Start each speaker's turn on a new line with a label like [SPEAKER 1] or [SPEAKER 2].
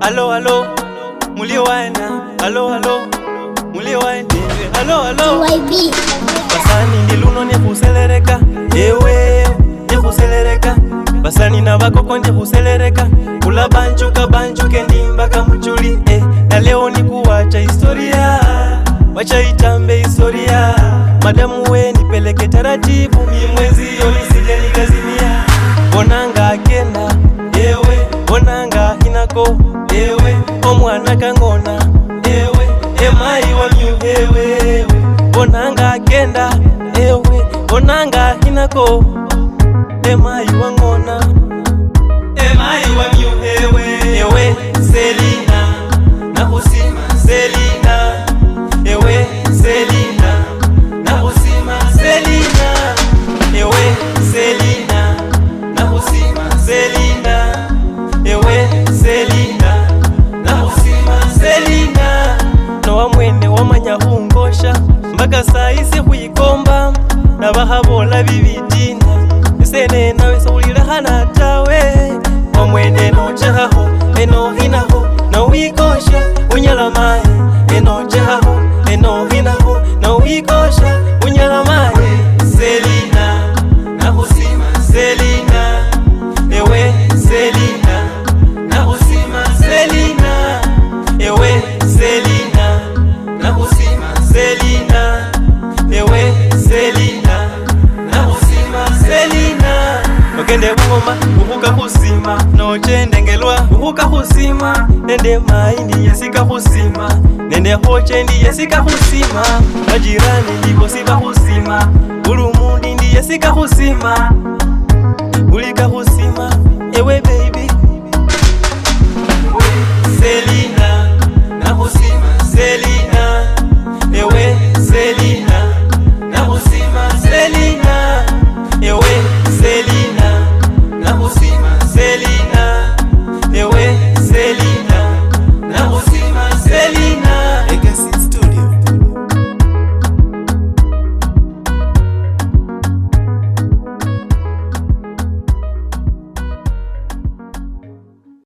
[SPEAKER 1] Alo alo, mulio waena. Alo alo, mulio waende. Alo alo, basani ndiluno nekuselereka. Ewe, nekuselereka. Basani na bakoko nekuselereka. Kula banjuke ndimba kamuchuli. Na leo ni kuwacha historia, wacha itambe historia. Madamu we nipeleke taratibu, mwezi yonisije nikazimia. Bonanga akenda, ewe, bonanga hinako, ewe, omwana kangona, ewe, emai wa myu, ewe, bonanga akenda, ewe, bonanga hinako, emai wa ngona, emai wa myu, ewe, ewe, Selina, nakusima Selina, ewe, Selina, nakusima Selina, ewe, Selina, nakusima Selina, ewe, Selina, nakusima Selina. Nowa mwene wamanya hungosha mbaka saisi kuyikomba nabahabola bibitina isene nawe sawulira hana tawe wamwene nojaho eno hinaho na wikosha unyala mae eno jaho eno hinaho na wikosha unyala mae. Selina, nakusima Selina, ewe Selina, nakusima Selina, ewe Selina, nakusima Selina, ewe Selina, nakusima Selina. Okende bungoma uhuka kusima, nochende ngelwa uhuka kusima. Nende maindi yesika kusima, nende hoche ndi yesika kusima. Majirani ndiko sika kusima, ulumundi ndi yesika kusima. Ulika kusima